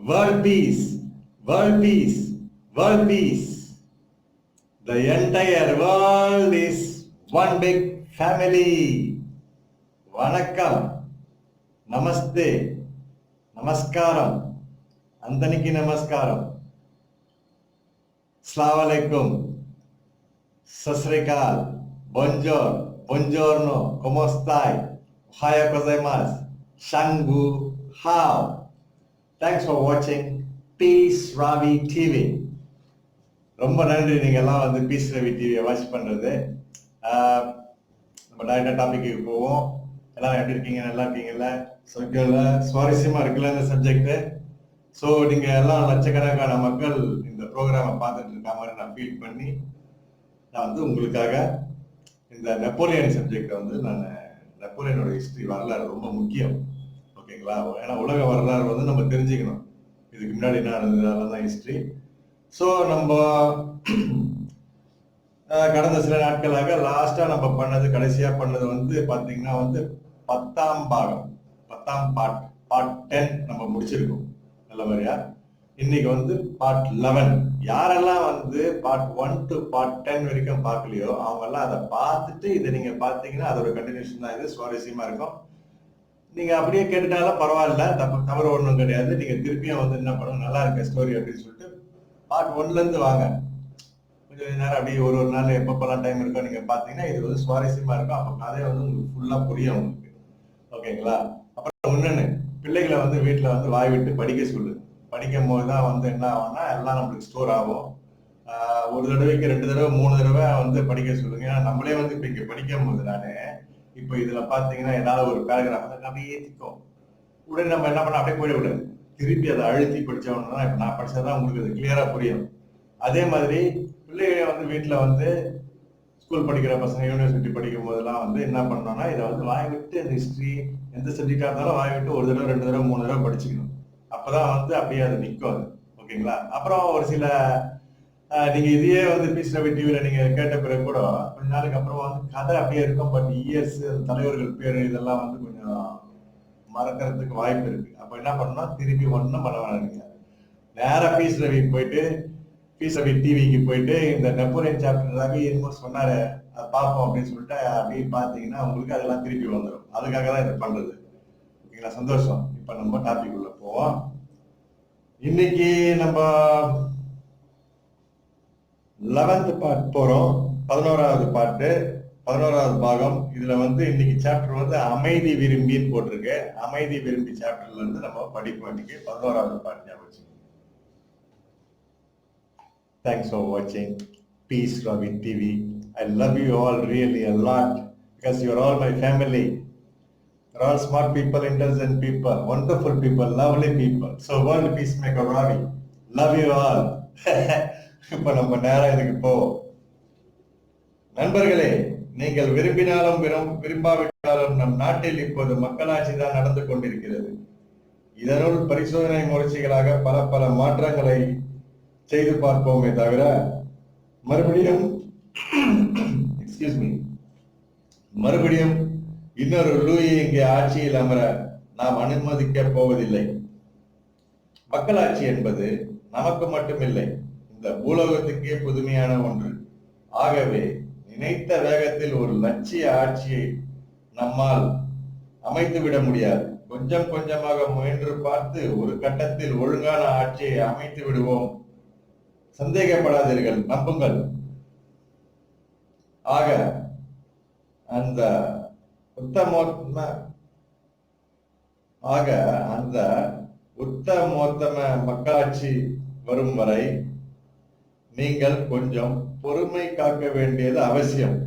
World peace, world peace, world peace. The entire world is one big family. வணக்கம், நமஸ்தே, நமஸ்காரம், அந்தனிக்கு நமஸ்காரம், அஸ்ஸலாமு அலைக்கும், சஸ்ரிகால், bonjour, buongiorno, como stai, ohayou gozaimasu, shangu, how. Thanks for watching Peace Ravi TV. ரொம்ப நன்றி நீங்க எல்லாம் வந்து பீஸ் ரவி டிவியை வாட்ச் பண்றது. நம்ம டைரக்டா டாபிக்கு போவோம். எல்லாம் எப்படி இருக்கீங்க? நல்லா இருக்கீங்கல்ல? சோக்கியல்ல சுவாரஸ்யமா இருக்குல்ல இந்த சப்ஜெக்ட். ஸோ நீங்க எல்லாம் லட்சக்கணக்கான மக்கள் இந்த ப்ரோக்ராமை பார்த்துட்டு இருக்க மாதிரி நான் ஃபீல் பண்ணி நான் வந்து உங்களுக்காக இந்த நெப்போலியன் சப்ஜெக்டை வந்து நெப்போலியனோட ஹிஸ்டரி வரலாறு ரொம்ப முக்கியம். ஓகேங்களா? ஏன்னா உலக வரலாறு வந்து நம்ம தெரிஞ்சுக்கணும். இதுக்கு முன்னாடி என்ன நடந்தது அதெல்லாம் தான் ஹிஸ்டரி. ஸோ நம்ம கடந்த சில நாட்களாக லாஸ்டா நம்ம பண்ணது, கடைசியா பண்ணது வந்து பாத்தீங்கன்னா வந்து 10ஆம் பாகம், 10ஆம் பார்ட் 10 நம்ம முடிச்சிருக்கோம் நல்ல மாதிரியா. இன்னைக்கு வந்து பார்ட் 11. யாரெல்லாம் வந்து பார்ட் 1 to பார்ட் 10 வரைக்கும் பார்க்கலையோ அவங்க எல்லாம் அதை பார்த்துட்டு இதை நீங்க பாத்தீங்கன்னா அதோட கண்டினியூஷன் தான். இது சுவாரஸ்யமா இருக்கும். நீங்க அப்படியே கேட்டுட்டாலும் பரவாயில்ல, தவறு ஒன்றும் கிடையாது. நீங்க திருப்பியும் வந்து என்ன பண்ணுங்க, நல்லா இருக்க ஸ்டோரி அப்படின்னு சொல்லிட்டு பார்ட் 1ல இருந்து வாங்க. கொஞ்சம் நேரம் அப்படியே ஒரு நாள் எப்பப்பெல்லாம் டைம் இருக்கோ நீங்க பாத்தீங்கன்னா இது வந்து சுவாரஸ்யமா இருக்கும். அப்ப கதையை வந்து உங்களுக்கு ஃபுல்லா புரியும் உங்களுக்கு. ஓகேங்களா? அப்புறம் இன்னொன்னு, பிள்ளைகளை வந்து வீட்டுல வந்து வாய் விட்டு படிக்க சொல்லு. படிக்கும் போதுதான் வந்து என்ன ஆகும்னா எல்லாம் நம்மளுக்கு ஸ்டோர் ஆகும். ஒரு தடவைக்கு 2 தடவை 3 தடவை வந்து படிக்க சொல்லுங்க. ஏன்னா நம்மளே வந்து இப்ப இங்க படிக்கும் போது நானு இப்ப இதுல பாத்தீங்கன்னா ஏதாவது ஒரு பேராகிராஃப் அப்படியே ஏத்திக்கும். உடனே நம்ம என்ன பண்ண அப்படியே போயிடக்கூடாது. திருப்பி அதை அழுத்தி படிச்சவனா இப்ப நான் படிச்சதான் உங்களுக்கு அது கிளியரா புரியும். அதே மாதிரி பிள்ளைகளை வந்து வீட்டுல வந்து ஸ்கூல் படிக்கிற பசங்க யூனிவர்சிட்டி படிக்கும் போதெல்லாம் வந்து என்ன பண்ணோம்னா இதை வந்து வாய் விட்டு இந்த ஹிஸ்டரி எந்த சப்ஜெக்டா இருந்தாலும் வாய் விட்டு 1 தடவை 2 தடவை 3 தடவை படிச்சுக்கணும். அப்பதான் வந்து அப்படியே அது நிற்கும் அது. ஓகேங்களா? அப்புறம் ஒரு சில நீங்க இதையே வந்து பீஸ் ரவி டிவில நீங்க கேட்ட பிறகு கூட கொஞ்ச நாளுக்கு அப்புறம் வந்து கதை அப்படியே இருக்கும். பட் இயர்ஸ் தலைவர்கள் பேரு இதெல்லாம் வந்து கொஞ்சம் மறக்கிறதுக்கு வாய்ப்பு இருக்கு. அப்ப என்ன பண்ணணும், திருப்பி ஒன்றும் பண்ண வேணாங்க. நேரா பீஸ் ரவி போயிட்டு பீஸ் ரவி டிவிக்கு போயிட்டு இந்த நெப்போலியன் சாப்டர் ரவி என்னமோ சொன்னாரு அதை பார்ப்போம் அப்படின்னு சொல்லிட்டு அப்படி பார்த்தீங்கன்னா உங்களுக்கு அதெல்லாம் திருப்பி வந்துடும். அதுக்காக தான் இதை பண்றது. ஓகேங்களா? சந்தோஷம். இப்ப நம்ம டாபிக் உள்ள போவோம். இன்னைக்கு நம்ம 11th பார்ட் போறோம். 11வது பாட்டு, 11வது பாகம். இதுல வந்து இன்னைக்கு சாப்டர் வந்து அமைதி விரும்பின்னு போட்டிருக்கு. அமைதி விரும்பி சாப்டர்ல இருந்து நம்ம படிப்போம் இன்னைக்கு 11வது பாட்டு. ஞாபகம். Thanks for watching Peace Ravi TV. I love you all really a lot because you are all my family. You're all smart people, intelligent people, wonderful people, lovely people. So world peacemaker Ravi, love you all. இப்ப நம்ம நேரம் இதுக்கு போவோம். நண்பர்களே, நீங்கள் விரும்பினாலும் விரும்பாவிட்டாலும் நம் நாட்டில் இப்போது மக்களாட்சி தான் நடந்து கொண்டிருக்கிறது. இதனுள் பரிசோதனை முயற்சிகளாக பல மாற்றங்களை செய்து பார்ப்போமே தவிர மறுபடியும் இன்னொரு லூயி இங்கே ஆட்சியில் அமர நாம் அனுமதிக்க போவதில்லை. மக்களாட்சி என்பது நமக்கு மட்டுமில்லை, இந்த பூலோகத்துக்கே புதுமையான ஒன்று. ஆகவே நினைத்த வேகத்தில் ஒரு லட்சிய ஆட்சியை நம்மால் அமைத்துவிட முடியாது. கொஞ்சம் கொஞ்சமாக முயன்று பார்த்து ஒரு கட்டத்தில் ஒழுங்கான ஆட்சியை அமைத்து விடுவோம். சந்தேகப்படாதீர்கள், நம்புங்கள். ஆக அந்த உத்தமோத்தம மக்களாட்சி வரும் வரை நீங்கள் கொஞ்சம் பொறுமை காக்க வேண்டியது அவசியம்.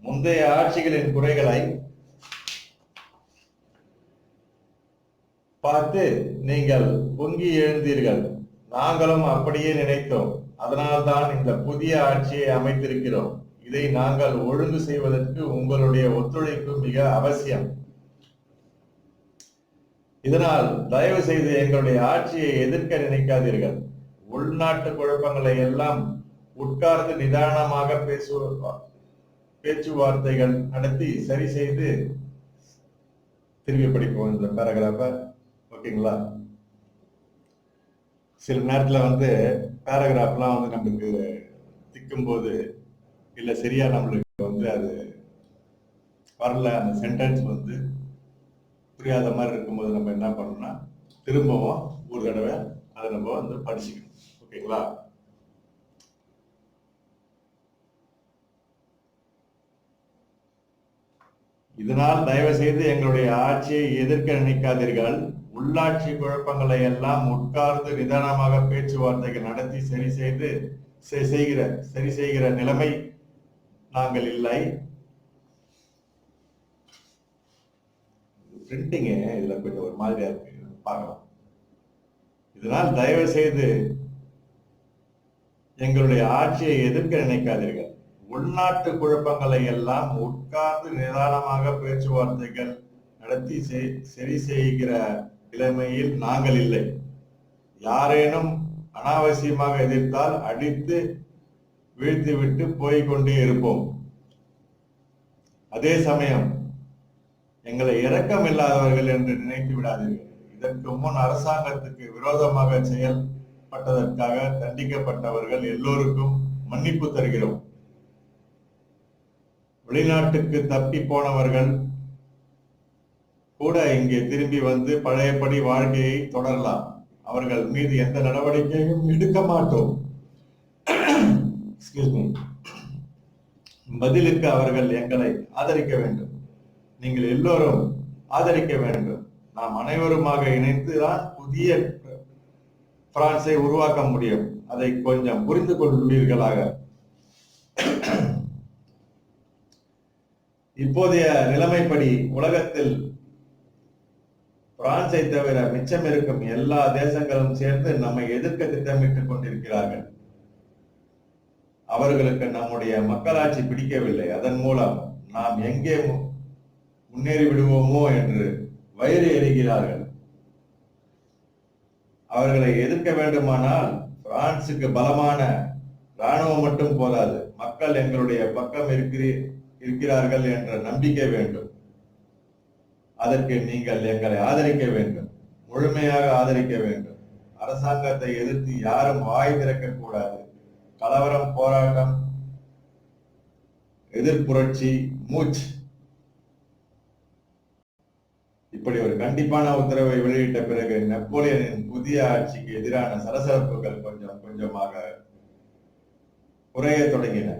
முந்தைய ஆட்சிகளின் குறைகளை பார்த்து நீங்கள் பொங்கி எழுந்தீர்கள். நாங்களும் அப்படியே நினைத்தோம். அதனால்தான் இந்த புதிய ஆட்சியை அமைத்திருக்கிறோம். இதை நாங்கள் ஒழுங்கு செய்வதற்கு உங்களுடைய ஒத்துழைப்பு மிக அவசியம். இதனால் தயவு செய்து எங்களுடைய ஆட்சியை எதிர்க்க நினைக்காதீர்கள். உள்நாட்டு குழப்பங்களை எல்லாம் உட்கார்ந்து நிதானமாக பேச்சுவார்த்தைகள் நடத்தி சரி செய்து திரும்பி படிப்போம் இந்த பேராகிராஃப. ஓகேங்களா? சில நேரத்தில் வந்து பேராகிராஃப்லாம் வந்து நம்மளுக்கு திக்கும்போது இல்லை சரியா நம்மளுக்கு வந்து அது வரல, அந்த சென்டென்ஸ் வந்து புரியாத மாதிரி இருக்கும்போது நம்ம என்ன பண்ணணும்னா திரும்பவும் ஒரு தடவை அதை நம்ம வந்து படிச்சுக்கணும். ஓகேங்களா? இதனால் தயவு செய்து எங்களுடைய ஆட்சியை எதிர்க்க நினைக்காதீர்கள். உள்ளாட்சி குழப்பங்களை எல்லாம் உட்கார்ந்து நிதானமாக பேச்சுவார்த்தைகள் நடத்தி சரி செய்கிற நிலைமை நாங்கள் இல்லை. பிரிண்டிங் இதுல கொஞ்சம் ஒரு மாதிரியா இருக்கு, பார்க்கலாம். இதனால் தயவு செய்து எங்களுடைய ஆட்சியை எதிர்க்க நினைக்காதீர்கள். உள்நாட்டு குழப்பங்களை எல்லாம் உட்கார்ந்து நிதானமாக பேச்சுவார்த்தைகள் நடத்தி சரி செய்கிற நிலைமையில் நாங்கள் இல்லை. யாரேனும் அனாவசியமாக எதிர்த்தால் அடித்து வீழ்த்திவிட்டு போய்கொண்டே இருப்போம். அதே சமயம் எங்களை இரக்கம் இல்லாதவர்கள் என்று நினைத்து விடாதீர்கள். இதற்கு முன் அரசாங்கத்துக்கு விரோதமாக செயல்பட்டதற்காக தண்டிக்கப்பட்டவர்கள் எல்லோருக்கும் மன்னிப்பு தருகிறோம். வெளிநாட்டுக்கு தப்பி போனவர்கள் கூட இங்கே திரும்பி வந்து பழையபடி வாழ்க்கையை தொடரலாம். அவர்கள் மீது எந்த நடவடிக்கையும் எடுக்க மாட்டோம். பதிலுக்கு அவர்கள் எங்களை ஆதரிக்க வேண்டும். நீங்கள் எல்லோரும் ஆதரிக்க வேண்டும். நாம் அனைவருமாக இணைந்துதான் புதிய பிரான்சை உருவாக்க முடியும். அதை கொஞ்சம் புரிந்து கொள்வீர்களாக. இப்போதைய நிலைமைப்படி உலகத்தில் பிரான்சை தவிர மிச்சம் இருக்கும் எல்லா தேசங்களும் சேர்ந்து நம்மை எதிர்க்க திட்டமிட்டுக் கொண்டிருக்கிறார்கள். அவர்களுக்கு நம்முடைய மக்களாட்சி பிடிக்கவில்லை. அதன் மூலம் நாம் எங்கே முன்னேறி விடுவோமோ என்று வயிறு எறிகிறார்கள். அவர்களை எதிர்க்க வேண்டுமானால் பிரான்சுக்கு பலமான இராணுவம் மட்டும் போதாது, மக்கள் எங்களுடைய பக்கம் இருக்கிறார்கள் என்ற நம்பிக்கை வேண்டும். அதற்கு நீங்கள் எங்களை ஆதரிக்க வேண்டும், முழுமையாக ஆதரிக்க வேண்டும். அரசாங்கத்தை எதிர்த்து யாரும் வாய் திறக்க கூடாது. கலவரம், போராட்டம், எதிர்ப்புரட்சி, மூச்சு, இப்படி ஒரு கண்டிப்பான உத்தரவை வெளியிட்ட பிறகு நெப்போலியனின் புதிய ஆட்சிக்கு எதிரான சலசலப்புகள் கொஞ்சம் கொஞ்சமாக குறைய தொடங்கின.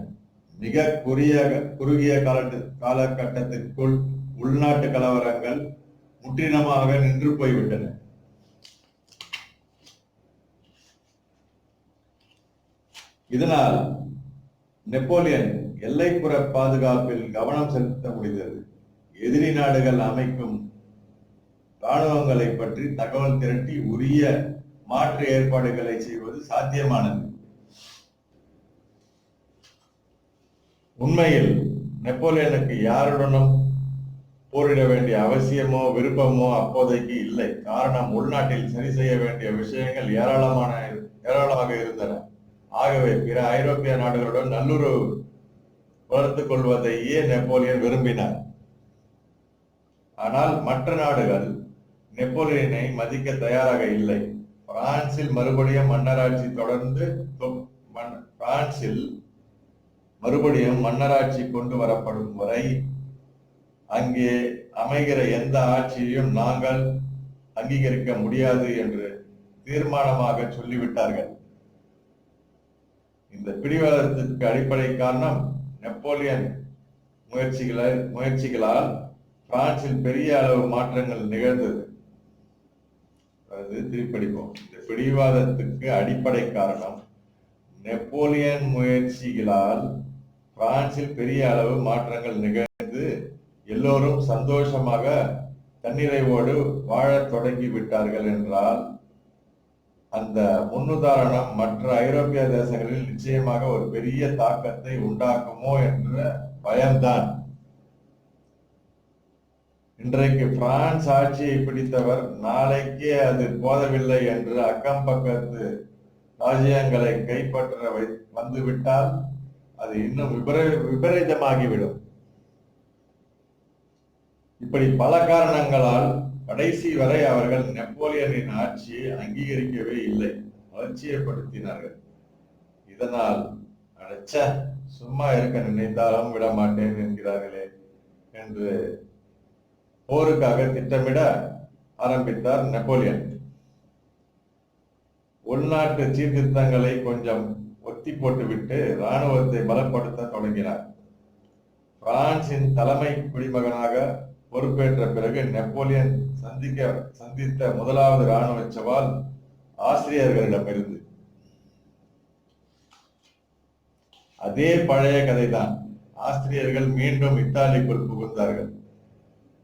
மிக குறுகிய காலகட்டத்திற்குள் உள்நாட்டு கலவரங்கள் முற்றிலுமாக நின்று போய்விட்டன. இதனால் நெப்போலியன் எல்லைப்புற பாதுகாப்பில் கவனம் செலுத்த முடிந்தது. எதிரி நாடுகள் அமைக்கும் இராணுவங்களை பற்றி தகவல் திரட்டி உரிய மாற்று ஏற்பாடுகளை செய்வது சாத்தியமானது. உண்மையில் நெப்போலியனுக்கு யாருடனும் போரிட வேண்டிய அவசியமோ விருப்பமோ அப்போதைக்கு இல்லை. காரணம், உள்நாட்டில் சரி செய்ய வேண்டிய விஷயங்கள் ஏராளமாக இருந்தன. ஆகவே பிற ஐரோப்பிய நாடுகளுடன் நல்லுறவு வளர்த்துக் கொள்வதையே நெப்போலியன் விரும்பினார். ஆனால் மற்ற நாடுகள் நெப்போலியனை மதிக்க தயாராக இல்லை. பிரான்சில் மறுபடியும் மன்னராட்சி கொண்டு வரப்படும் வரை அங்கே அமைகிற எந்த ஆட்சியையும் நாங்கள் அங்கீகரிக்க முடியாது என்று தீர்மானமாக சொல்லிவிட்டார்கள். இந்த பிடிவாதத்திற்கு அடிப்படை காரணம் நெப்போலியன் முயற்சிகளால் பிரான்சில் பெரிய அளவு மாற்றங்கள் நிகழ்ந்தது. திருப்படிப்போம். இந்த பிடிவாதத்துக்கு அடிப்படை காரணம் நெப்போலியன் முயற்சிகளால் பிரான்சில் பெரிய அளவு மாற்றங்கள் நிகழ்ந்து எல்லோரும் சந்தோஷமாக தன்னிறைவோடு வாழத் தொடங்கி விட்டார்கள் என்றால் அந்த முன்னுதாரணம் மற்ற ஐரோப்பிய தேசங்களில் நிச்சயமாக ஒரு பெரிய தாக்கத்தை உண்டாக்குமோ என்ற பயம்தான். இன்றைக்கு பிரான்ஸ் ஆட்சியை பிடித்தவர் நாளைக்கே அது போதவில்லை என்று அக்கம் பக்கத்து ராஜ்யங்களை கைப்பற்ற வந்துவிட்டால் அது இன்னும் விபரீதமாகிவிடும். இப்படி பல காரணங்களால் கடைசி வரை அவர்கள் நெப்போலியனின் ஆட்சியை அங்கீகரிக்கவே இல்லை. அலட்சியப்படுத்தினார்கள். இதனால் அடைச்ச சும்மா இருக்க நினைத்தாலும் விட மாட்டேன் என்கிறார்களே என்று போருக்காக திட்டமிட ஆரம்பித்தார் நெப்போலியன். உள்நாட்டு சீர்திருத்தங்களை கொஞ்சம் ஒத்தி போட்டுவிட்டு இராணுவத்தை பலப்படுத்த தொடங்கினார். பிரான்சின் தலைமை குடிமகனாக பொறுப்பேற்ற பிறகு நெப்போலியன் சந்தித்த முதலாவது இராணுவ சவால் ஆஸ்திரியர்களிடமிருந்து. அதே பழைய கதைதான். ஆஸ்திரியர்கள் மீண்டும் இத்தாலிக்குள் புகுந்தார்கள்.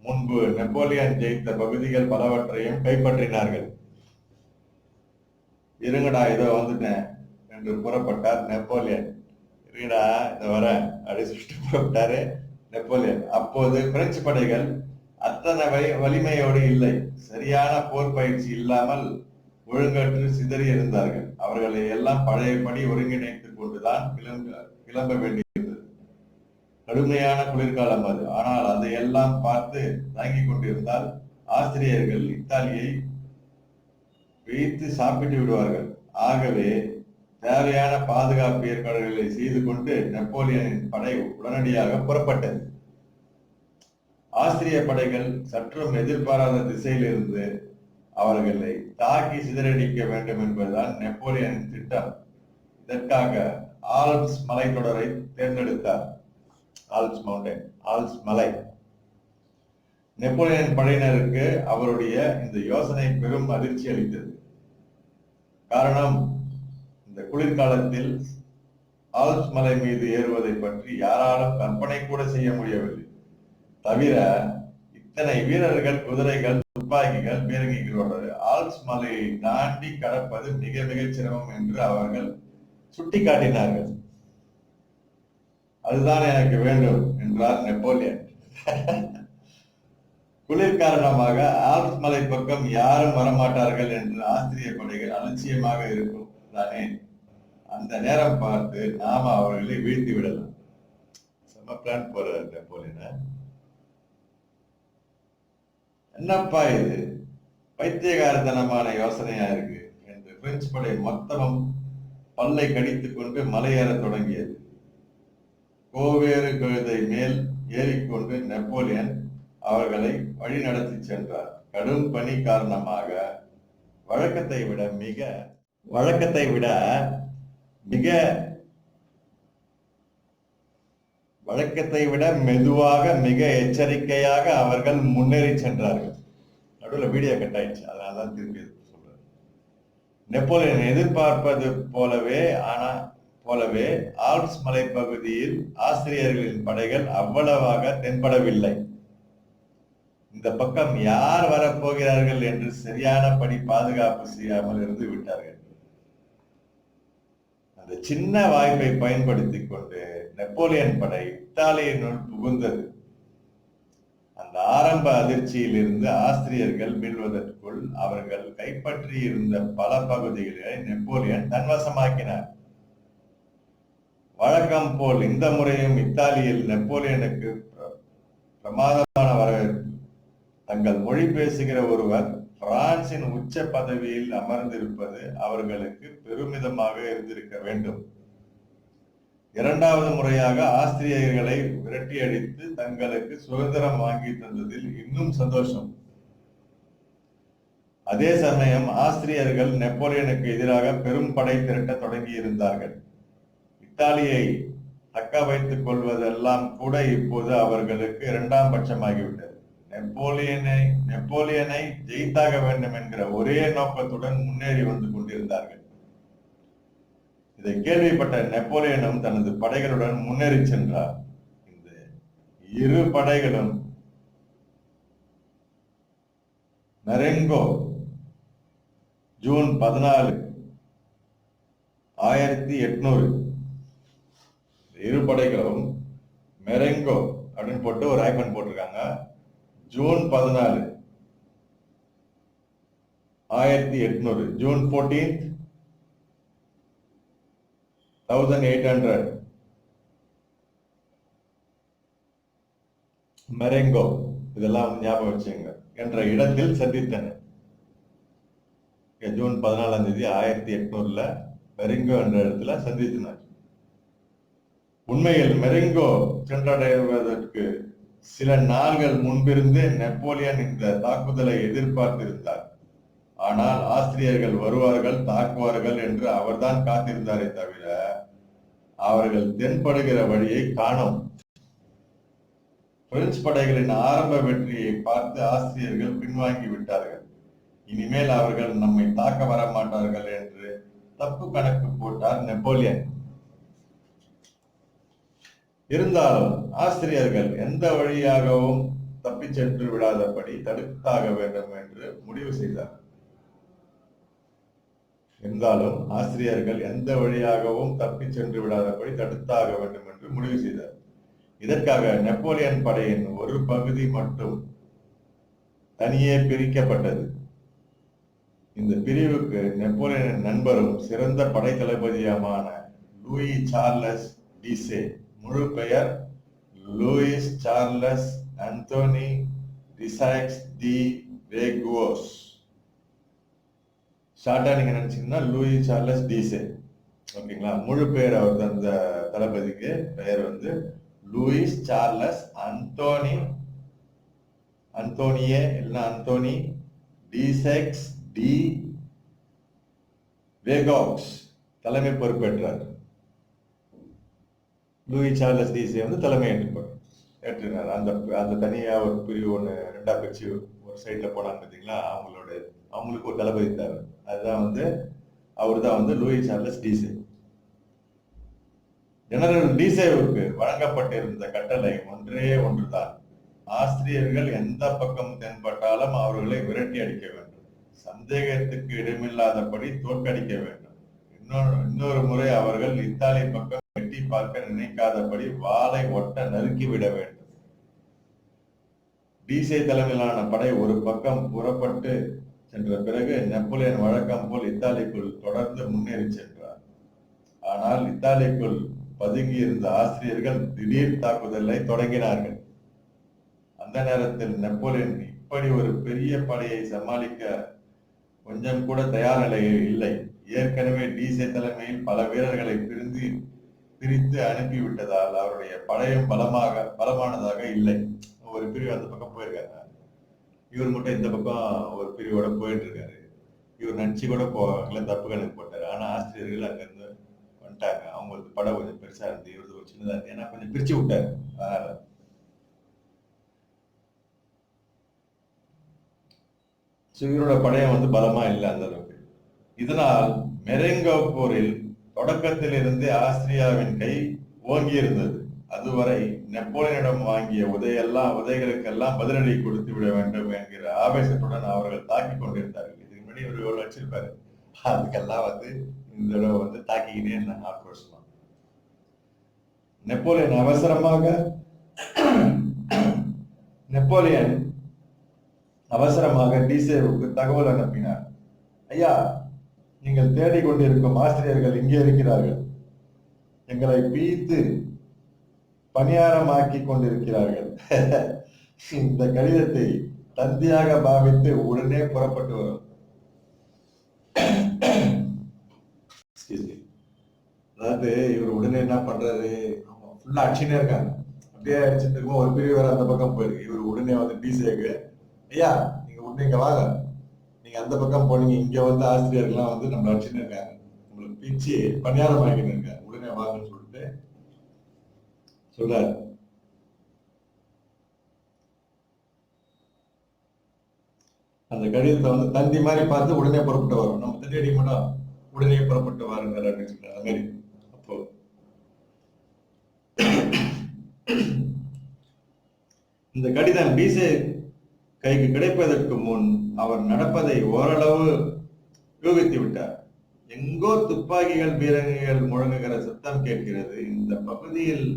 முன்பு நெப்போலியன் ஜெயித்த பகுதிகள் பலவற்றையும் கைப்பற்றினார்கள். இருங்கடா இதோ வந்துட்டேன் என்று புறப்பட்டார் நெப்போலியன். இருங்கடா இதை வர அப்படி சுட்டு புறப்பட்டாரு நெப்போலியன். அப்போது பிரெஞ்சு படைகள் அத்தனை வலிமையோடு இல்லை. சரியான போர் பயிற்சி இல்லாமல் ஒழுங்கற்று சிதறி இருந்தார்கள். அவர்களை எல்லாம் பழையபடி ஒருங்கிணைத்துக் கொண்டுதான் கிளம்ப வேண்டியிருந்தது. கடுமையான குளிர்காலம் அது. ஆனால் அதையெல்லாம் பார்த்து தாங்கிக் கொண்டிருந்தால் ஆஸ்திரியர்கள் இத்தாலியை வைத்து சாப்பிட்டு விடுவார்கள். ஆகவே தேவையான பாதுகாப்பு ஏற்பாடுகளை செய்து கொண்டு நெப்போலியனின் படை உடனடியாக புறப்பட்டது. ஆஸ்திரிய படைகள் சற்றும் எதிர்பாராத திசையிலிருந்து அவர்களை தாக்கி சிதறடிக்க வேண்டும் என்பதுதான் நெப்போலியனின் திட்டம். இதற்காக ஆல்ப்ஸ் மலைத்தொடரை தேர்ந்தெடுத்தார். ஆல்ப்ஸ் மவுண்டன், ஆல்ப்ஸ் மலை. நெப்போலியன் படையினருக்கு அவருடைய இந்த யோசனை பெரும் அதிர்ச்சி அளித்தது. காரணம், இந்த குளிர்காலத்தில் ஆல்ப்ஸ் மலை மீது ஏறுவதை பற்றி யாராலும் கற்பனை கூட செய்ய முடியவில்லை. தவிர இத்தனை வீரர்கள், குதிரைகள், துப்பாக்கிகள், பீரங்கிகளோடு ஆல்ப்ஸ் மலையை தாண்டி கடப்பது மிக மிக சிரமம் என்று அவர்கள் சுட்டிக்காட்டினார்கள். அதுதான் எனக்கு வேண்டும் என்றார் நெப்போலியன். குளிர் காரணமாக ஆல்ப்ஸ் மலை பக்கம் யாரும் வரமாட்டார்கள் என்று ஆஸ்திரிய படைகள் அலட்சியமாக இருக்கும் தானே. அந்த நேரம் பார்த்து நாம அவர்களை வீழ்த்தி விடலாம். செம பிளான் போற நெப்போலியன். என்னப்பா இது பைத்தியகாரத்தனமான யோசனையா இருக்கு என்று பிரெஞ்சு படை மொத்தமும் பல்லை கடித்துக் கொண்டு மலையேற தொடங்கியது. கோவேறு கழுதை மேல் ஏறிக்கொண்டு நெப்போலியன் அவர்களை வழி நடத்தி சென்றார். கடும் பனி காரணமாக வழக்கத்தை விட மெதுவாக, மிக எச்சரிக்கையாக அவர்கள் முன்னேறி சென்றார்கள். நடுவில் வீடியோ கட் ஆயிடுச்சு, அதனாலதான் திருப்பி சொல்றேன். நெப்போலியன் எதிர்பார்ப்பது போலவே ஆல்ப்ஸ் மலைப்பகுதியில் ஆஸ்திரியர்களின் படைகள் அவ்வளவாக தென்படவில்லை. இந்த பக்கம் யார் வரப்போகிறார்கள் என்று சரியானபடி பாதுகாப்பு செய்யாமல் இருந்து விட்டார்கள். அந்த சின்ன வாய்ப்பை பயன்படுத்திக் கொண்டு நெப்போலியன் படை இத்தாலியினுள் புகுந்தது. அந்த ஆரம்ப அதிர்ச்சியில் இருந்து ஆஸ்திரியர்கள் மீள்வதற்குள் அவர்கள் கைப்பற்றி இருந்த பல பகுதிகளை நெப்போலியன் தன்வசமாக்கினார். வழக்கம் போல் இந்த முறையும் இத்தாலியில் நெப்போலியனுக்கு பிரமாதமான வரவேற்பு. தங்கள் மொழி பேசுகிற ஒருவர் பிரான்சின் உச்ச பதவியில் அமர்ந்திருப்பது அவர்களுக்கு பெருமிதமாக இருந்திருக்க வேண்டும். இரண்டாவது முறையாக ஆஸ்திரியர்களை விரட்டி அடித்து தங்களுக்கு சுதந்திரம் வாங்கி தந்ததில் இன்னும் சந்தோஷம். அதே சமயம் ஆஸ்திரியர்கள் நெப்போலியனுக்கு எதிராக பெரும் படை திரட்ட தொடங்கி இருந்தார்கள். இத்தாலியை தக்க வைத்துக் கொள்வதெல்லாம் கூட இப்போது அவர்களுக்கு இரண்டாம் பட்சமாகிவிட்டது. நெப்போலியனை ஜெயித்தாக வேண்டும் என்கிற ஒரே நோக்கத்துடன் முன்னேறி வந்து கொண்டிருந்தார்கள். இதை கேள்விப்பட்ட நெப்போலியனும் தனது படைகளுடன் முன்னேறி சென்றார். இந்த இரு படைகளும் மெரெங்கோ ஜூன் 14, 1800 இரு படைகளும் மெரெங்கோ அப்படின்னு போட்டு ஒரு ஐபன் போட்டிருக்காங்க. ஜூன் 14, 1800, ஜூன் 14, 1800 மெரெங்கோ, இதெல்லாம் ஞாபகம் வச்சுங்க, என்ற இடத்தில் சந்தித்தனர். ஜூன் 14 1800 மெரிங்கோ என்ற இடத்துல சந்தித்தனர். உண்மையில் மெரிங்கோ சென்றடைவதற்கு சில நாள்கள் முன்பிருந்தே நெப்போலியன் இந்த தாக்குதலை எதிர்பார்த்திருந்தார். ஆனால் ஆஸ்திரியர்கள் வருவார்கள், தாக்குவார்கள் என்று அவர்தான் காத்திருந்தாரே தவிர அவர்கள் தென்படுகிற வழியை காணோம். பிரெஞ்சு படைகளின் ஆரம்ப வெற்றியை பார்த்து ஆஸ்திரியர்கள் பின்வாங்கி விட்டார்கள். இனிமேல் அவர்கள் நம்மை தாக்க வர மாட்டார்கள் என்று தப்பு கணக்கு போட்டார் நெப்போலியன். இருந்தாலும் ஆஸ்திரியர்கள் எந்த வழியாகவும் தப்பி சென்று விடாதபடி தடுத்தாக வேண்டும் என்று முடிவு செய்தார். இருந்தாலும் ஆஸ்திரியர்கள் எந்த வழியாகவும் தப்பி சென்று விடாதபடி தடுத்தாக வேண்டும் என்று முடிவு செய்தார். இதற்காக நெப்போலியன் படையின் ஒரு பகுதி மட்டும் தனியே பிரிக்கப்பட்டது. இந்த பிரிவுக்கு நெப்போலியனின் நண்பரும் சிறந்த படை தளபதியுமான லூயி சார்லஸ் டிசே, முழு பெயர் லூயிஸ் சார்லஸ் அந்தோனி டிசைக்ஸ் டி வேகுவோஸ், ஷார்ட்டா நீங்க நினைச்சீங்கன்னா லூயி சார்லஸ் டிசே, ஓகேங்களா? முழு பெயர் அவர் அந்த தளபதிக்கு பெயர் வந்து லூயிஸ் சார்லஸ் அந்தோனியே இல்லைன்னா அந்தோனி டிசெக்ஸ் டி வேகாக்ஸ் தலைமை பொறுப்பேற்றார். லூயி சார்லஸ் டிசே வந்து தலைமை ஏற்றினார். அந்த தனியா ஒரு பிரிவு ஒன்று ரெண்டா பிரிச்சு ஒரு சைட்ல போனாங்க பார்த்தீங்களா, அவங்களுக்கு ஒரு தளபதி தேவை. அதுதான் வந்து அவர் தான் வந்து லூயி சார்லஸ் டிசே. ஜெனரல் டிசேவுக்கு வழங்கப்பட்டிருந்த கட்டளை ஒன்றே ஒன்றுதான். ஆஸ்திரியர்கள் எந்த பக்கம் தென்பட்டாலும் அவர்களை விரட்டி அடிக்க வேண்டும், சந்தேகத்துக்கு இடமில்லாதபடி தோற்கடிக்க வேண்டும். இன்னொரு முறை அவர்கள் இத்தாலி பக்கம் வெட்டி பார்க்க நினைக்காதபடி வாளை ஒட்ட நறுக்கிவிட வேண்டும். டிசே தலைமையிலான படை ஒரு பக்கம் புறப்பட்டு சென்ற பிறகு நெப்போலியன் வழக்கம் போல் இத்தாலிக்குள் தொடர்ந்து முன்னேறி சென்றார். ஆனால் இத்தாலிக்குள் பதுங்கி இருந்த ஆஸ்திரியர்கள் திடீர் தாக்குதலை தொடங்கினார்கள். அந்த நேரத்தில் நெப்போலியன் இப்படி ஒரு பெரிய படையை சமாளிக்க கொஞ்சம் கூட தயார் நிலையில் இல்லை. ஏற்கனவே டிசே தலைமையில் பல வீரர்களை பிரித்து அனுப்பிவிட்டதால் அவருடைய படையும் பலமானதாக இல்லை. ஒரு பிரிவு அந்த பக்கம் போயிருக்காங்க, இவர் மட்டும் இந்த பக்கம் ஒரு பிரிவோட போயிட்டு இருக்காரு. இவர் நடிச்சு கூட தப்பு கணக்கு போட்டாரு. ஆனா ஆஸ்திரியர்கள் அங்கிருந்து வந்துட்டாங்க. அவங்களுக்கு படம் கொஞ்சம் பெருசா இருந்து இவரது ஒரு சின்னதா இருந்து, ஏன்னா கொஞ்சம் பிரிச்சு விட்டாரு. அதனால இவரோட படையம் வந்து பலமா இல்லை அந்த அளவுக்கு. இதனால் மெரெங்கோ போரில் தொடக்கத்தில் இருந்தே ஆஸ்திரியாவின் கை ஓங்கி இருந்தது. அதுவரை நெப்போலியனிடம் வாங்கிய உதைகளுக்கெல்லாம் பதிலடி கொடுத்து விட வேண்டும் என்கிற ஆவேசத்துடன் அவர்கள் தாக்கி கொண்டிருந்தார்கள். இதுக்கு முன்னாடி இவர் எவ்வளவு வச்சிருப்பாரு, அதுக்கெல்லாம் வந்து இந்த தடவை வந்து தாக்கிக்கிட்டே இருந்தாங்க ஆக்ரோஷமா. நெப்போலியன் அவசரமாக டிசேவுக்கு தகவல் அனுப்பினார். ஐயா, நீங்கள் தேடிக்கொண்டிருக்கும் ஆசிரியர்கள் இங்கே இருக்கிறார்கள். எங்களை பீத்து பணியாரமாக்கி கொண்டிருக்கிறார்கள். இந்த கடிதத்தை தந்தியாக பாவித்து உடனே புறப்பட்டு வரும். அதாவது இவர் உடனே என்ன பண்றாரு, ஃபுல்லா அடிச்சுனே இருக்காங்க. அப்படியே அடிச்சுட்டு இருக்கும் ஒரு பிரிவு வேற அந்த பக்கம் போயிருக்கு. இவர் உடனே வந்து டிசேக்கு, ஐயா நீங்க உடனே இங்க வாங்க, நீங்க அந்த பக்கம் போனீங்க, இங்க வந்து ஆசிரியர்கள்லாம் வந்து நம்மள அடிச்சுன்னு இருக்காங்க, உங்களுக்கு பிச்சு பணியாரம் ஆகின்னு இருக்காங்க, உடனே வாங்கன்னு சொல்லிட்டு சொல்றாரு. அந்த கடிதத்தை வந்து தந்தி மாதிரி பார்த்து உடனே புறப்பட்டு வரும். நம்ம தந்தி அடிக்க மாட்டோம், உடனே புறப்பட்டு வாருங்க அப்படின்னு சொல்றாரு. அது மாதிரி அப்போ இந்த கடிதம் டிசே கைக்கு கிடைப்பதற்கு முன் அவர் நடப்பதை ஓரளவு யூகித்து விட்டார். எங்கோ துப்பாக்கிகள் பீரங்கிகள் முழங்குகிற சத்தம் கேட்கிறது. இந்த பகுதியில்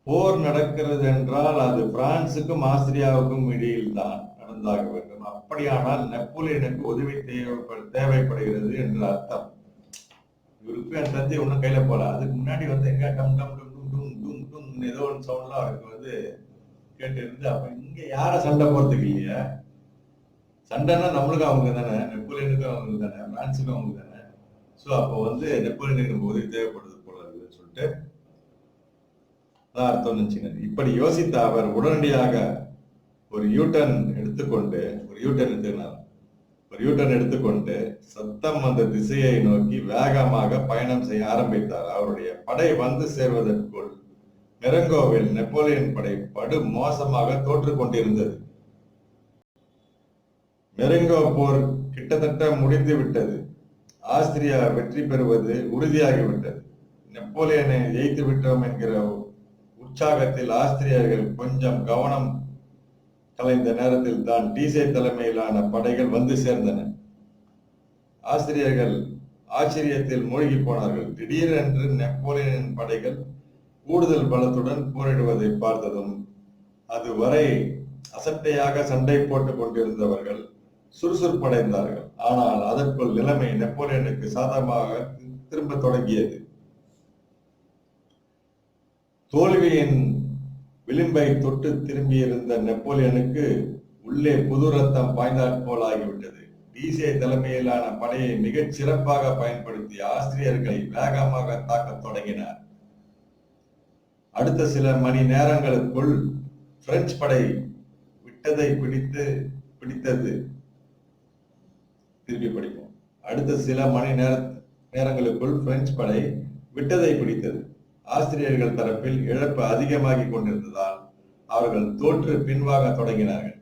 போர் நடக்கிறது என்றால் அது பிரான்சுக்கும் ஆஸ்திரியாவுக்கும் இடையில் தான் நடந்தாக வேண்டும். அப்படியானால் நெப்போலியனுக்கு உதவி தேவைப்படுகிறது என்று அர்த்தம். இவருக்கு அந்த தந்தை ஒன்றும் கையில போல. அதுக்கு முன்னாடி வந்து எங்க டம் டம் டும் டும் டும் டும் ஏதோ ஒன்று சவுண்ட்லாம் அவருக்கு வந்து கேட்டு இருந்து, அப்ப இங்க யார சண்டை போறதுக்கு இல்லையா, சண்டைன்னா நம்மளுக்கும் அவங்க தானே, நெப்போலியனுக்கும் அவங்க தானே, பிரான்ஸுக்கும் அவங்க தானே. ஸோ அப்போ வந்து நெப்போலியனுக்கு நம்ம உதவி தேவைப்படுது போல இருக்குதுன்னு சொல்லிட்டு அதான் அர்த்தம் வச்சுங்க. இப்படி யோசித்த அவர் உடனடியாக ஒரு யூட்டர்ன் எடுத்துக்கொண்டு சத்தம் வந்த திசையை நோக்கி வேகமாக பயணம் செய்ய ஆரம்பித்தார். அவருடைய படை வந்து சேர்வதற்குள் மெரங்கோவில் நெப்போலியன் படை படு மோசமாக தோற்று கொண்டிருந்தது. மெரங்கோ போர் கிட்டத்தட்ட முடிந்து விட்டது. ஆஸ்திரியா வெற்றி பெறுவது உறுதியாகிவிட்டது. நெப்போலியனை ஜெயித்து விட்டோம் என்கிற உற்சாகத்தில் ஆஸ்திரியர்கள் கொஞ்சம் கவனம் கலைந்த நேரத்தில் தான் டீசே தலைமையிலான படைகள் வந்து சேர்ந்தன. ஆஸ்திரியர்கள் ஆச்சரியத்தில் மூழ்கி போனார்கள். திடீரென்று நெப்போலியனின் படைகள் கூடுதல் பலத்துடன் போரிடுவதை பார்த்ததும் அதுவரை அசட்டையாக சண்டை போட்டுக் கொண்டிருந்தவர்கள் சுறுசுறுப்படைந்தார்கள். ஆனால் அதற்குள் நிலைமை நெப்போலியனுக்கு சாதகமாக திரும்ப தொடங்கியது. தோல்வியின் விளிம்பை தொட்டு திரும்பியிருந்த நெப்போலியனுக்கு உள்ளே புது ரத்தம் பாய்ந்தாற் போல் ஆகிவிட்டது. டீசே தலைமையிலான படையை மிகச் சிறப்பாக பயன்படுத்தி ஆஸ்திரியர்களை வேகமாக தாக்கத் தொடங்கினார். அடுத்த சில மணி நேரங்களுக்குள் பிரெஞ்சு படை விட்டதை பிடித்தது. திருப்பி படிப்போம். அடுத்த சில மணி நேரங்களுக்குள் பிரெஞ்சு படை விட்டதை பிடித்தது. ஆஸ்திரியர்கள் தரப்பில் இழப்பு அதிகமாகி கொண்டிருந்ததால் அவர்கள் தோற்று பின்வாங்க தொடங்கினார்கள்.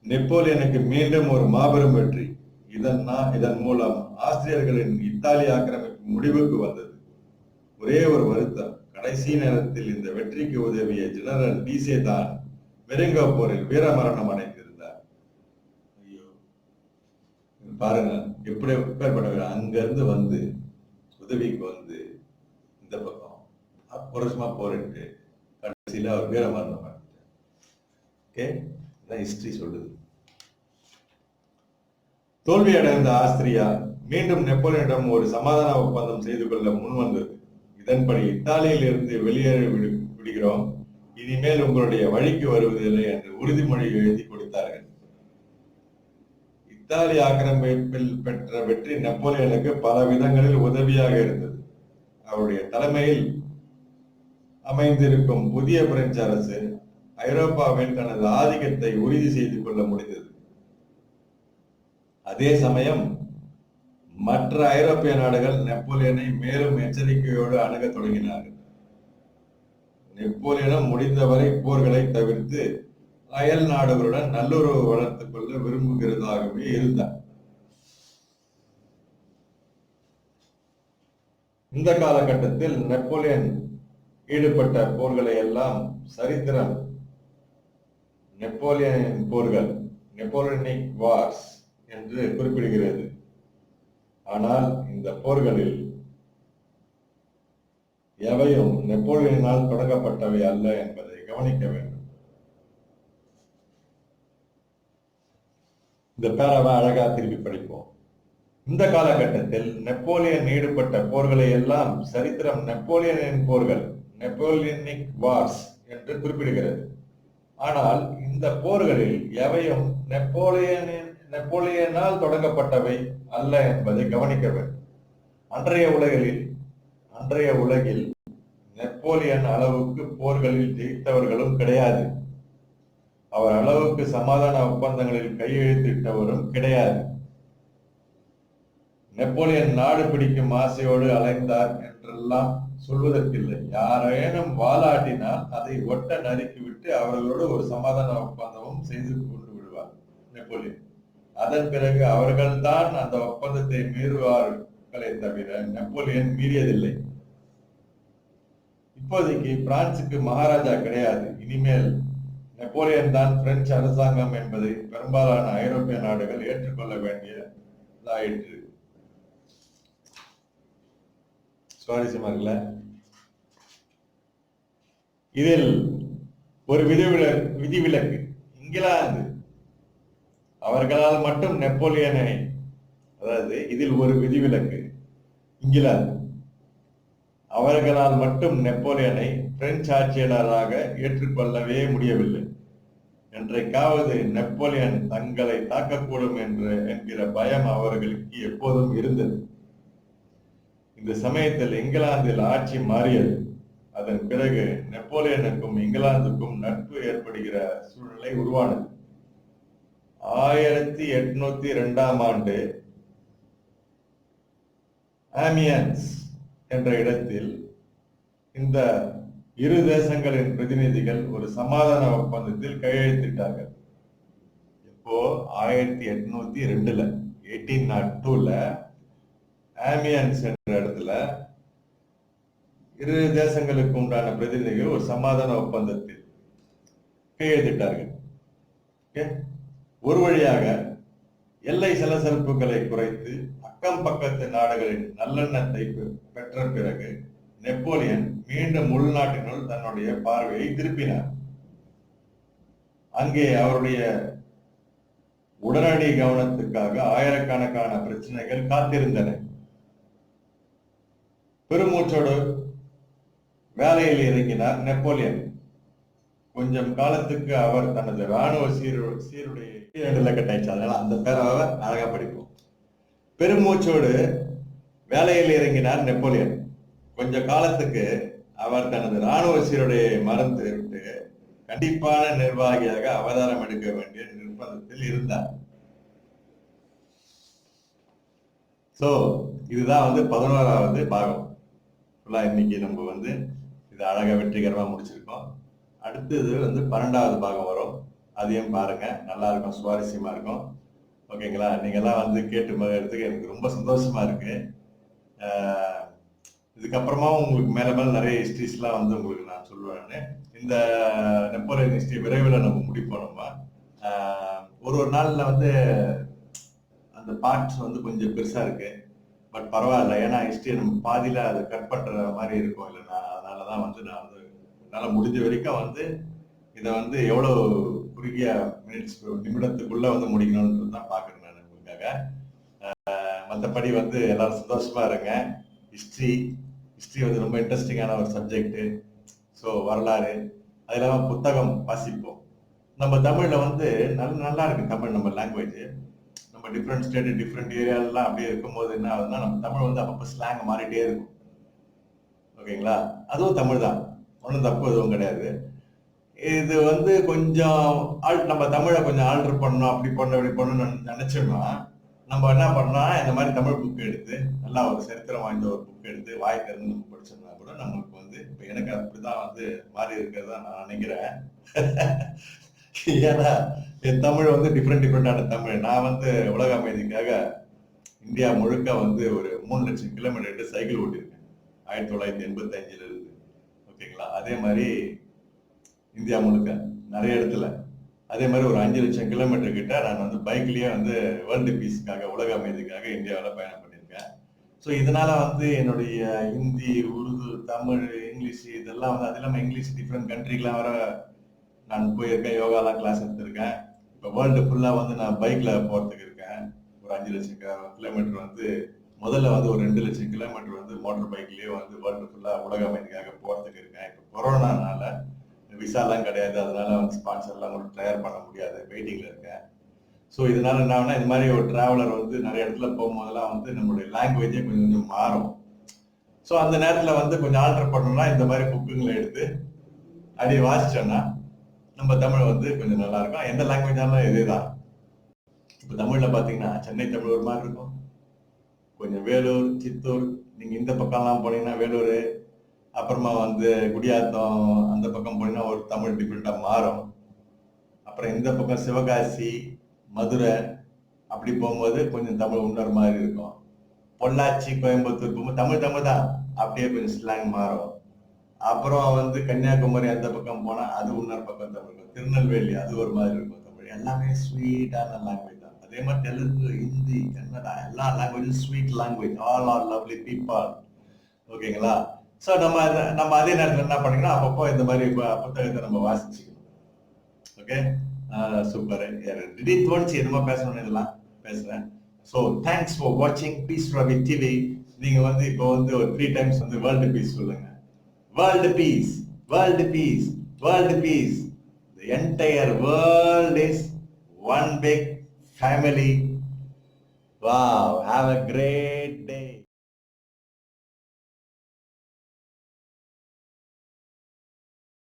நெப்போலியனுக்கு மீண்டும் ஒரு மாபெரும் வெற்றி. இதன் மூலம் ஆஸ்திரியர்களின் இத்தாலிய ஆக்கிரமிப்பு முடிவுக்கு வந்தது. ஒரே ஒரு வருத்தம், கடைசி நேரத்தில் இந்த வெற்றிக்கு உதவிய ஜெனரல் டீசே தான் மெரங்கோ போரில் வீரமரணம் அடைந்திருந்தார். ஐயோ, பாருங்க எப்படி எப்பேற்பட்டவர். அங்கிருந்து வந்து உதவிக்கு வந்து இந்த பக்கம் வருஷமா போரிட்டு கடைசியில் அவர் வீரமரணம் அடைந்தார். ஓகே, இதான் ஹிஸ்டரி சொல்லுது. தோல்வி அடைந்த ஆஸ்திரியா மீண்டும் நெப்போலியனிடம் ஒரு சமாதான ஒப்பந்தம் செய்து கொள்ள முன்வந்தது. இதன்படி இத்தாலியில் இருந்து வெளியேறி விடுகிறோம், இனிமேல் உங்களுடைய வழிக்கு வருவதில்லை என்று உறுதிமொழி எழுதி கொடுத்தார்கள். இத்தாலிய ஆக்கிரமிப்பில் பெற்ற வெற்றி நெப்போலியனுக்கு பல விதங்களில் உதவியாக இருந்தது. அவருடைய தலைமையில் அமைந்திருக்கும் புதிய பிரெஞ்சு அரசு ஐரோப்பாவில் தனது ஆதிக்கத்தை உறுதி செய்து கொள்ள முடிந்தது. அதே சமயம் மற்ற ஐரோப்பிய நாடுகள் நெப்போலியனை மேலும் எச்சரிக்கையோடு அணுக தொடங்கினார்கள். நெப்போலியனும் முடிந்தவரை போர்களை தவிர்த்து அயல் நாடுகளுடன் நல்லுறவு வளர்த்துக் கொள்ள விரும்புகிறதாகவே இருந்தார். இந்த காலகட்டத்தில் நெப்போலியன் ஈடுபட்ட போர்களை எல்லாம் சரித்திரம் நெப்போலியனின் போர்கள், நெப்போலியனிக் வார்ஸ் என்று குறிப்பிடுகிறது. ஆனால் இந்த போர்களில் எவையும் நெப்போலியனால் தொடங்கப்பட்டவை அல்ல என்பதை கவனிக்க வேண்டும். இந்த பேராவை அழகா திருப்பி படிப்போம். இந்த காலகட்டத்தில் நெப்போலியன் ஈடுபட்ட போர்களை எல்லாம் சரித்திரம் நெப்போலியனின் போர்கள், நெப்போலியனிக் வார்ஸ் என்று குறிப்பிடுகிறது. ஆனால் இந்த போர்களில் எவையும் நெப்போலியனால் தொடங்கப்பட்டவை அல்ல என்பதை கவனிக்க வேண்டும். அன்றைய உலகில் நெப்போலியன் அளவுக்கு போர்களில் ஜெயித்தவர்களும் கிடையாது. அவர் அளவுக்கு சமாதான ஒப்பந்தங்களில் கையெழுத்திட்டவரும் கிடையாது. நெப்போலியன் நாடு பிடிக்கும் ஆசையோடு அலைந்தார் என்றெல்லாம் சொல்வதற்கில்லை. யாரேனும் வாலாட்டினால் அதை ஒட்ட நறுக்கிவிட்டு அவர்களோடு ஒரு சமாதான ஒப்பந்தமும் செய்து கொண்டு விடுவார் நெப்போலியன். அதன் பிறகு அவர்கள்தான் அந்த ஒப்பந்தத்தை மீறுவார்களே தவிர நெப்போலியன் மீறியதில்லை. இப்போதைக்கு பிரான்சுக்கு மகாராஜா கிடையாது. இனிமேல் நெப்போலியன் தான் பிரெஞ்சு அரசாங்கம் என்பதை பெரும்பாலான ஐரோப்பிய நாடுகள் ஏற்றுக்கொள்ள வேண்டியதாயிற்று. சுவாரஸ்யமா இருக்குல்ல? இதில் ஒரு விதிவிலக்கு. இங்கிலாந்து அவர்களால் மட்டும் நெப்போலியனை, அதாவது இதில் ஒரு விதிவிலக்கு, இங்கிலாந்து அவர்களால் மட்டும் நெப்போலியனை பிரெஞ்சு ஆட்சியாளராக ஏற்றுக்கொள்ளவே முடியவில்லை என்றைக்காவது நெப்போலியன் தங்களை தாக்கக்கூடும் என்கிற பயம் அவர்களுக்கு எப்போதும் இருந்தது. இந்த சமயத்தில் இங்கிலாந்தில் ஆட்சி மாறியது. அதன் பிறகு நெப்போலியனுக்கும் இங்கிலாந்துக்கும் நட்பு ஏற்படுகிற சூழ்நிலை உருவானது. 1802ஆம் ஆண்டு ஆமியன்ஸ் என்ற இடத்தில் இந்த இரு தேசங்களின் பிரதிநிதிகள் ஒரு சமாதான ஒப்பந்தத்தில் கையெழுத்திட்டார்கள். இப்போ 1802ல 1802ல ஆமியன்ஸ் என்ற இடத்துல இரு தேசங்களுக்கு உண்டான பிரதிநிதிகள் ஒரு சமாதான ஒப்பந்தத்தில் கையெழுத்திட்டார்கள். ஒரு வழியாக எல்லை சலசலப்புகளை குறைத்து அக்கம் பக்கத்து நாடுகளின் நல்லெண்ணத்தை பெற்ற பிறகு நெப்போலியன் மீண்டும் உள்நாட்டினுள் தன்னுடைய பார்வையை திருப்பினார். அங்கே அவருடைய உடனடி கவனத்துக்காக ஆயிரக்கணக்கான பிரச்சனைகள் காத்திருந்தன. பெருமூச்சோடு வேலையில் இறங்கினார் நெப்போலியன். கொஞ்சம் காலத்துக்கு அவர் தனது இராணுவ சீருடைய 2 லக்கட்டாயிடுச்சு. அதனால அந்த பேராவை அழகா படிப்போம். பெருமூச்சோடு வேலையில் இறங்கினார் நெப்போலியன். கொஞ்ச காலத்துக்கு அவர் தனது இராணுவ சீருடையை மறந்து விட்டு கண்டிப்பான நிர்வாகியாக அவதாரம் எடுக்க வேண்டிய நிர்பந்தத்தில் இருந்தார். சோ இதுதான் 11வது பாகம். இன்னைக்கு நம்ம இது அழகா வெற்றிகரமா முடிச்சிருக்கோம். அடுத்தது 12வது பாகம் வரும். அதையும் பாருங்க, நல்லா இருக்கும், சுவாரஸ்யமா இருக்கும். ஓகேங்களா? நீங்க எல்லாம் கேட்டு மகிழ்றதுக்கு எனக்கு ரொம்ப சந்தோஷமா இருக்கு. இதுக்கப்புறமா உங்களுக்கு மேல மேல நிறைய ஹிஸ்டரிஸ்லாம் உங்களுக்கு நான் சொல்லுவேன். இந்த நெப்போலியன் ஹிஸ்டரி விரைவில் நம்ம முடிப்போம். நம்ம ஒரு நாள்ல அந்த பார்ட்ஸ் கொஞ்சம் பெருசா இருக்கு. பட் பரவாயில்ல, ஏன்னா ஹிஸ்டரி நம்ம பாதியில அதை கட் பண்ற மாதிரி இருக்கும் இல்லைன்னா. அதனாலதான் நான் என்னால முடிஞ்ச வரைக்கும் இதை எவ்வளவு குறுகிய நிமிடத்துக்குள்ள முடிக்கணும்ன்றது தான் பாக்குறேன் நான் உங்களுக்காக. மற்றபடி எல்லாரும் சந்தோஷமா இருங்க. ஹிஸ்டரி ரொம்ப இன்ட்ரெஸ்டிங்கான ஒரு சப்ஜெக்ட். ஸோ வரலாறு, அது இல்லாம புத்தகம் வாசிப்போம். நம்ம தமிழ்ல நல்லா இருக்கு. தமிழ் நம்ம லாங்குவேஜ், நம்ம டிஃப்ரெண்ட் ஸ்டேட் டிஃப்ரெண்ட் ஏரியாலாம் அப்படியே இருக்கும்போது என்ன ஆகுதுன்னா, நம்ம தமிழ் அப்பப்போ ஸ்லாங் மாறிட்டே இருக்கும். ஓகேங்களா? அதுவும் தமிழ் தான், ஒன்றும் தப்பு எதுவும் கிடையாது. இது கொஞ்சம் நம்ம தமிழை கொஞ்சம் ஆல்டர் பண்ணணும், அப்படி பண்ணணும்னு நினைச்சோம்னா நம்ம என்ன பண்ணோம், இந்த மாதிரி தமிழ் புக் எடுத்து நல்லா ஒரு சரித்திரம் வாய்ந்த ஒரு புக் எடுத்து வாய் திறந்து நம்ம படிச்சோம்னா கூட நம்மளுக்கு இப்ப எனக்கு அப்படிதான் மாறி இருக்கிறதா நான் நினைக்கிறேன். ஏன்னா என் தமிழ் டிஃப்ரெண்டான தமிழ். நான் உலக அமைதிக்காக இந்தியா முழுக்க ஒரு 3 லட்சம் கிலோமீட்டர் எடுத்து சைக்கிள் ஓட்டிருக்கேன் 1985ல இருந்து. ஓகேங்களா? அதே மாதிரி இந்தியா முழுக்க நிறைய இடத்துல, அதே மாதிரி ஒரு 5 லட்சம் கிலோமீட்டர் கிட்ட நான் பைக்லயே வேர்ல்டு பீஸ்க்காக, உலக அமைதிக்காக இந்தியாவில் பயணம் பண்ணியிருக்கேன். ஸோ இதனால என்னுடைய ஹிந்தி, உருது, தமிழ், இங்கிலீஷ் இதெல்லாம் அது இல்லாமல் இங்கிலீஷ் டிஃப்ரெண்ட் கண்ட்ரிக்கெலாம் வர நான் போயிருக்கேன். யோகாலாம் கிளாஸ் எடுத்திருக்கேன். இப்போ வேர்ல்டு ஃபுல்லாக நான் பைக்ல போகிறதுக்கு இருக்கேன். ஒரு 5 லட்சம் கிலோமீட்டர் முதல்ல ஒரு 2 லட்சம் கிலோமீட்டர் மோட்டர் பைக்லயே வேர்ல்டு ஃபுல்லாக உலக அமைதிக்காக போகிறதுக்கு இருக்கேன். இப்போ கொரோனானால விசாலாம் கிடையாது, அதனால ஸ்பான்சர்லாம் கூட தயார் பண்ண முடியாது, வெயிட்டிங்ல இருக்கேன். ஸோ இதனால என்ன, இந்த மாதிரி ஒரு டிராவலர் நிறைய இடத்துல போகும்போதெல்லாம் நம்மளுடைய லாங்குவேஜே கொஞ்சம் மாறும். ஸோ அந்த நேரத்தில் கொஞ்சம் ஆல்டர் பண்ணணும்னா இந்த மாதிரி புக்குங்களை எடுத்து அப்படி வாசிச்சோம்னா நம்ம தமிழ் கொஞ்சம் நல்லா இருக்கும். எந்த லாங்குவேஜாலும் இதே தான். இப்போ தமிழ்ல பார்த்தீங்கன்னா சென்னை தமிழ் ஒரு மாதிரி இருக்கும், கொஞ்சம் வேலூர், சித்தூர், நீங்க இந்த பக்கம்லாம் போனீங்கன்னா வேலூர், அப்புறமா குடியாத்தம் அந்த பக்கம் போனீங்கன்னா ஒரு தமிழ் டிஃப்ரெண்டா மாறும். அப்புறம் இந்த பக்கம் சிவகாசி, மதுரை அப்படி போகும்போது கொஞ்சம் தமிழ் இன்னொரு மாதிரி இருக்கும். பொள்ளாச்சி, கோயம்புத்தூர் போகும்போது தமிழ் தான், அப்படியே கொஞ்சம் ஸ்லாங் மாறும். அப்புறம் கன்னியாகுமரி அந்த பக்கம் போனா அது இன்னொரு பக்கம் தமிழ். திருநெல்வேலி அது ஒரு மாதிரி இருக்கும் தமிழ். எல்லாமே ஸ்வீட்டான லாங்குவேஜ் தான். அதே மாதிரி தெலுங்கு, ஹிந்தி, கன்னடா எல்லா லாங்குவேஜும் sweet language. All are lovely people. ஓகேங்களா? ஸோ நம்ம அதே நேரத்தில் என்ன பண்ணிக்கணும், அப்பப்போ இந்த மாதிரி புத்தகத்தை நம்ம வாசிச்சுக்கணும். Okay, super. திடீர் தோணுச்சு என்னமோ பேசணும்னு இதெல்லாம் பேசுறேன். ஸோ தேங்க்ஸ் ஃபார் வாட்சிங் பீஸ் ரவி டிவி. நீங்க இப்போ ஒரு 3 டைம்ஸ் வேர்ல்டு பீஸ் சொல்லுங்க. World piece, world piece, world piece. The entire world is one big family. Wow, have a great day.